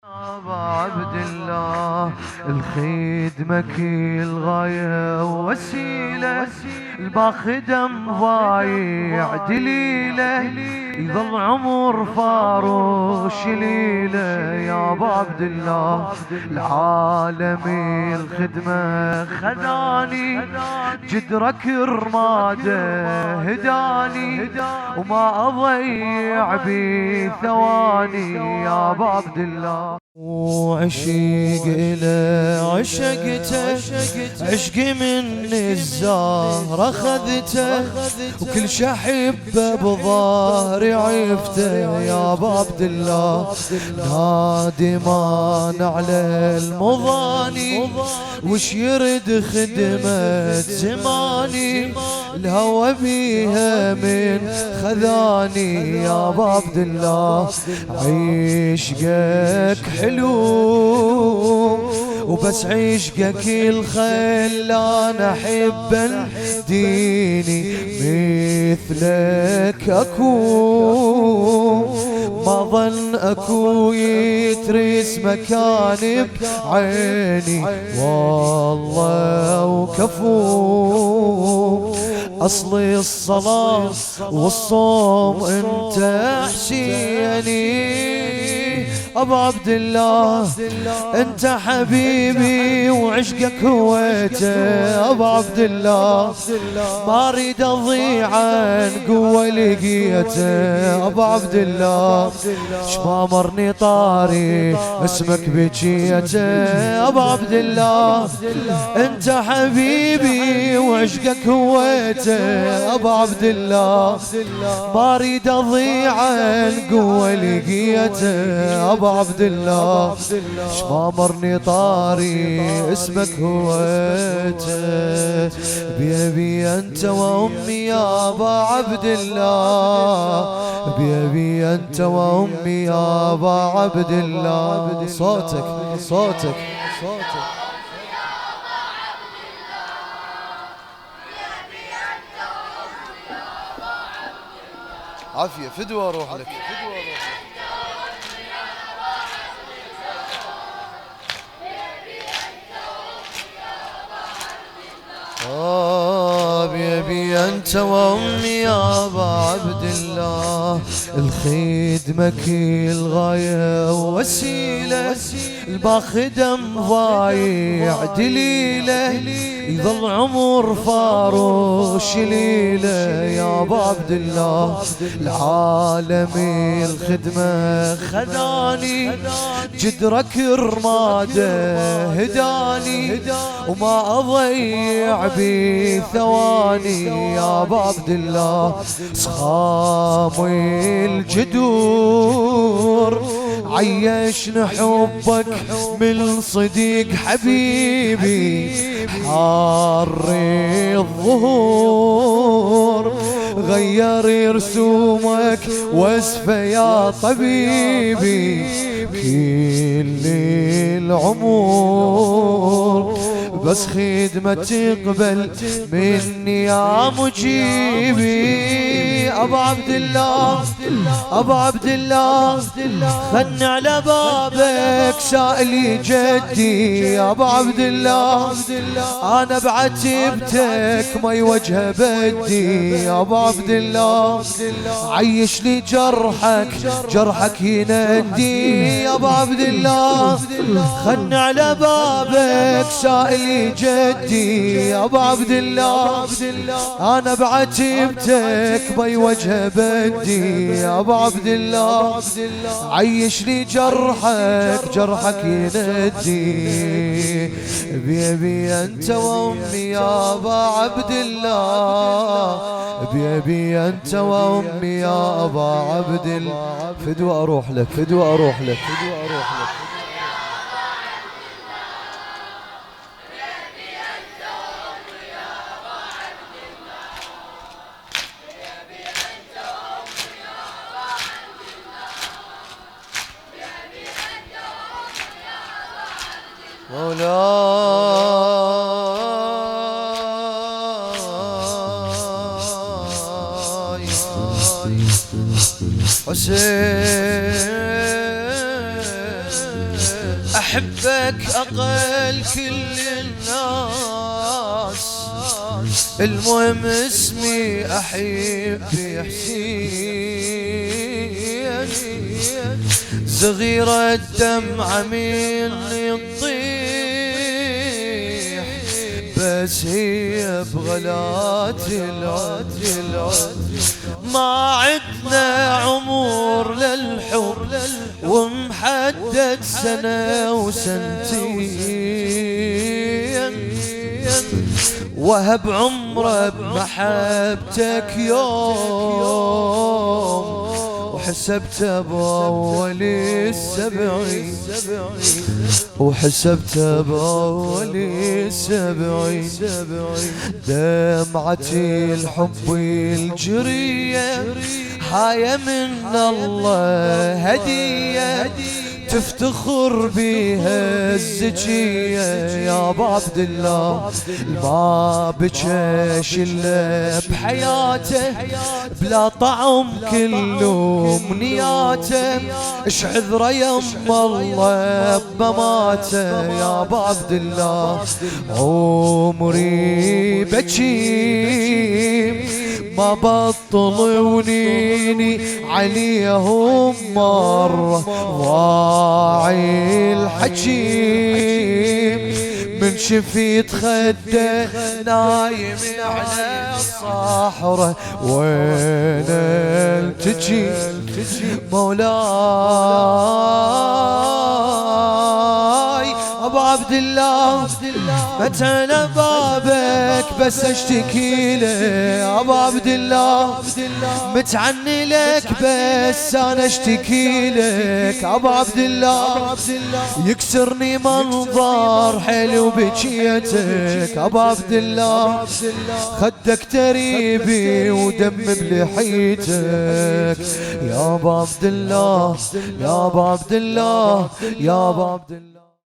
أبا عبد الله الخدمة كل غاية ووسيلة، الباخدم ضايع دليله، يظل عمر فاروق شليله. يا أبا عبد الله العالمي الخدمة خذاني، جدرك رماده هداني، وما أضيع بثواني. يا أبا عبد الله وعشق إله عشقته، عشق من الزهر أخذته، وكل شحبه بظهري عفته. يا أبا عبد الله نادمان على المضاني، وش يرد خدمة زماني، الهوى بيها من خذاني. يا أبا عبد الله عشقك حلو، وبس عشقك الخلان أحب ديني، مثلك أكو ما ظن أكو يترس مكاني بعيني، والله وكفو أصل الصلاة والصوم انت حسيني. أبا عبد الله انت حبيبي وعشقك هويته. أبا عبد الله ما اريد اضيع عن قوة لقيته. أبا عبد الله شما مرني طاري اسمك بجيته. أبا عبد الله انت حبيبي وعشقك هويته. أبا عبد الله ما اريد اضيع عن قوة لقيته. أبا عبد الله شما مرني طاري اسمك هويته. بيبي انت وامي يا أبا عبد الله، بيبي انت وامي يا أبا عبد الله. صوتك صوتك صوتك. عافية فدوة اروح لك. بيبي انت وامي يا أبا عبد الله، الخدمة كل غاية ووسيلة، الباخدم ضايع دليله، يظل عمر فاروق شليله. يا أبا عبد الله العالمي الخدمة خذاني، جدرك رماده هداني، وما أضيع بثواني. يا أبا عبد الله صخامي الجدور عيشنا حبك من صديق حبيبي، حار الظهور غير رسومك واسفة يا طبيبي، كل العمر بس خدمة تقبل مني يا مجيبي. أبا عبد الله أبا عبد الله خلني على بابك سائلي جدي. أبا عبد الله أنا بعتبتك ما يوجه بدي. أبا عبد الله عيش لي جرحك جرحك يندي. أبا عبد الله خلني على بابك سائلي جدي. أبا عبد الله أنا بعتبتك بي وجه بدي. أبا عبد الله عيش لي جرحك جرحك يندي. بيبي أنت وأمي يا أبا عبد الله، بيبي أنت وأمي يا أبا عبد الله. فدوة أروح لك فدوة أروح لك فدوة أروح لك. مولاي حسين أحبك أقل كل الناس، المهم اسمي أحب حسين. صغيرة الدمعة مني تطيح، بس هي بغلات العد. ما عدنا عمر للحب ومحدد سنة وسنتين، وهب عمره بمحبتك يوم، وحسبته بأول السبعين، وحسبته بأول السبعين. دمعتي الحب الجرية هاي من الله هدية، تفتخر بيها الزكية يا ابو عبد الله. ما بجيش الا بحياته، بلا طعم كله امنياته، اش عذره يما الله بمماته يا ابو عبد الله. عمري بجي ما بطل ونيني عليهم مرة، واعي الحكيم من شفيت خده نايم على الصحراء، وين التجي مولاي ابو عبد الله. متى بابك بس اشتكي له ابو عبد الله، متعني لك بس انا اشتكي لك ابو عبد الله. يكسرني منظر حلو بجيتك ابو عبد الله، خدك تريبي ودم بلحيتك يا ابو عبد الله، يا ابو عبد الله، يا ابو عبد الله.